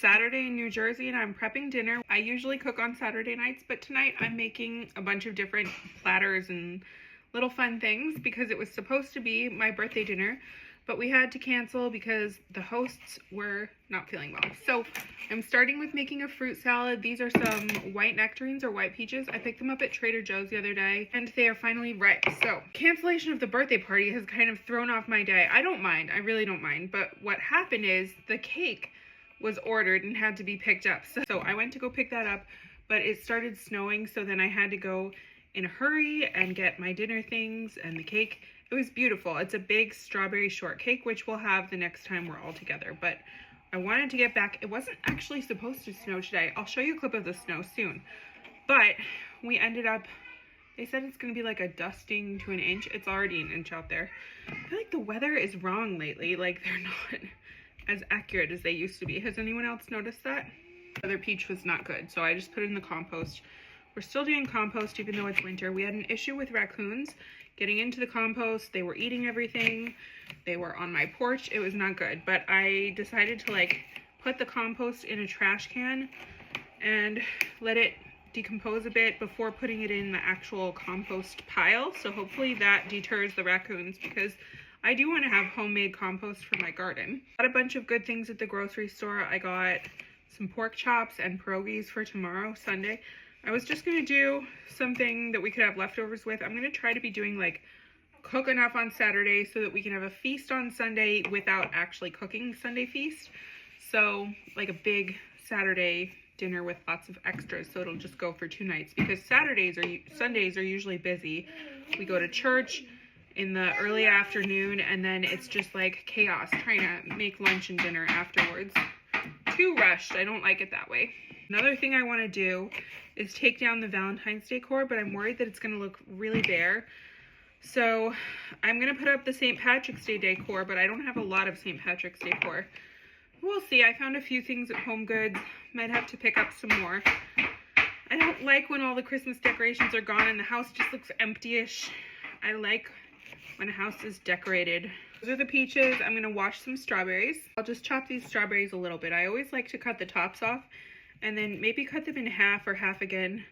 Saturday in New Jersey and I'm prepping dinner. I usually cook on Saturday nights, but tonight I'm making a bunch of different platters and little fun things because it was supposed to be my birthday dinner, but we had to cancel because the hosts were not feeling well. So I'm starting with making a fruit salad. These are some white nectarines or white peaches. I picked them up at Trader Joe's the other day and they are finally ripe. So cancellation of the birthday party has kind of thrown off my day. I don't mind. I really don't mind. But what happened is the cake was ordered and had to be picked up. So I went to go pick that up, but it started snowing. So then I had to go in a hurry and get my dinner things and the cake. It was beautiful. It's a big strawberry shortcake, which we'll have the next time we're all together. But I wanted to get back. It wasn't actually supposed to snow today. I'll show you a clip of the snow soon. But we ended up, they said it's going to be like a dusting to an inch. It's already an inch out there. I feel like the weather is wrong lately. Like they're not as accurate as they used to be. Has anyone else noticed that? The other peach was not good, so I just put it in the compost. We're still doing compost even though it's winter. We had an issue with raccoons getting into the compost. They were eating everything. They were on my porch. It was not good, but I decided to like put the compost in a trash can and let it decompose a bit before putting it in the actual compost pile. So hopefully that deters the raccoons because I do want to have homemade compost for my garden. Got a bunch of good things at the grocery store. I got some pork chops and pierogies for tomorrow, Sunday. I was just going to do something that we could have leftovers with. I'm going to try to be doing like cook enough on Saturday so that we can have a feast on Sunday without actually cooking Sunday feast. So like a big Saturday dinner with lots of extras. So it'll just go for 2 nights because Sundays are usually busy. We go to church in the early afternoon and then it's just like chaos trying to make lunch and dinner afterwards. Too rushed. I don't like it that way. Another thing I want to do is take down the Valentine's decor, but I'm worried that it's going to look really bare. So I'm going to put up the St. Patrick's Day decor, but I don't have a lot of St. Patrick's decor. We'll see. I found a few things at Home Goods. Might have to pick up some more. I don't like when all the Christmas decorations are gone and the house just looks empty-ish. I like when a house is decorated. Those are the peaches. I'm going to wash some strawberries. I'll just chop these strawberries a little bit. I always like to cut the tops off and then maybe cut them in half or half again.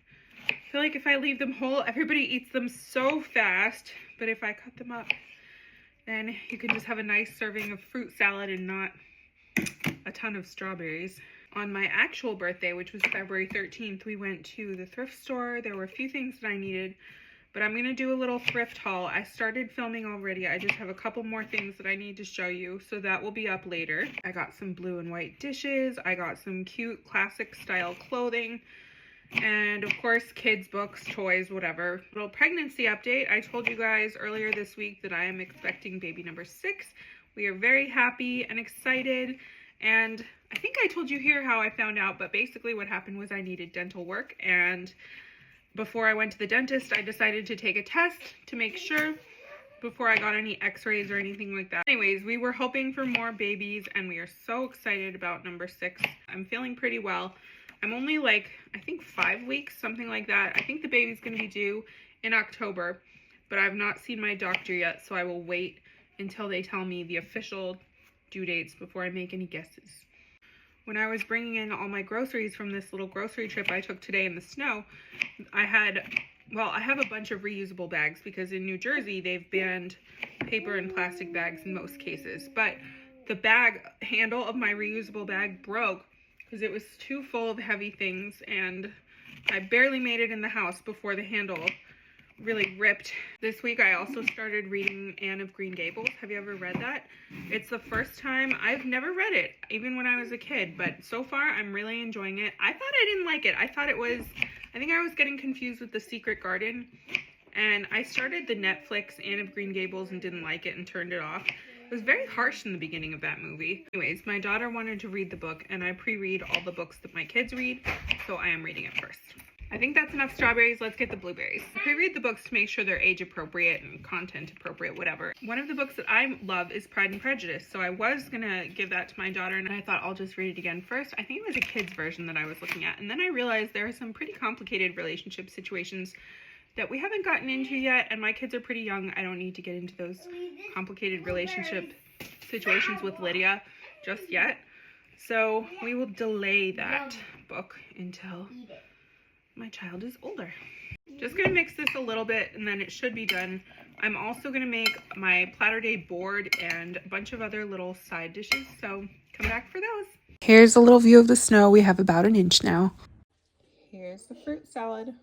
I feel like if I leave them whole, everybody eats them so fast. But if I cut them up, then you can just have a nice serving of fruit salad and not a ton of strawberries. On my actual birthday, which was February 13th, we went to the thrift store. There were a few things that I needed, but I'm going to do a little thrift haul. I started filming already. I just have a couple more things that I need to show you, so that will be up later. I got some blue and white dishes. I got some cute classic style clothing. And of course, kids' books, toys, whatever. Little pregnancy update. I told you guys earlier this week that I am expecting baby number 6. We are very happy and excited. And I think I told you here how I found out, but basically what happened was I needed dental work, and before I went to the dentist, I decided to take a test to make sure before I got any x-rays or anything like that. Anyways, we were hoping for more babies and we are so excited about number 6. I'm feeling pretty well. I'm only like, I think 5 weeks, something like that. I think the baby's going to be due in October, but I've not seen my doctor yet, so I will wait until they tell me the official due dates before I make any guesses. When I was bringing in all my groceries from this little grocery trip I took today in the snow, I have a bunch of reusable bags because in New Jersey, they've banned paper and plastic bags in most cases. But the bag handle of my reusable bag broke because it was too full of heavy things and I barely made it in the house before the handle really ripped. This week I also started reading Anne of Green Gables. Have you ever read that? It's the first time. I've never read it, even when I was a kid, but so far I'm really enjoying it. I thought I didn't like it. I think I was getting confused with The Secret Garden, and I started the Netflix Anne of Green Gables and didn't like it and turned it off. It was very harsh in the beginning of that movie. Anyways, my daughter wanted to read the book, and I pre-read all the books that my kids read, so I am reading it first. I think that's enough strawberries. Let's get the blueberries. I pre-read the books to make sure they're age appropriate and content appropriate, whatever. One of the books that I love is Pride and Prejudice, so I was gonna give that to my daughter and I thought I'll just read it again first. I think it was a kid's version that I was looking at, and then I realized there are some pretty complicated relationship situations that we haven't gotten into yet, and my kids are pretty young. I don't need to get into those complicated relationship situations with Lydia just yet. So we will delay that book until my child is older. Just gonna mix this a little bit and then it should be done. I'm also gonna make my platter day board and a bunch of other little side dishes, so come back for those. Here's a little view of the snow. We have about an inch now. Here's the fruit salad.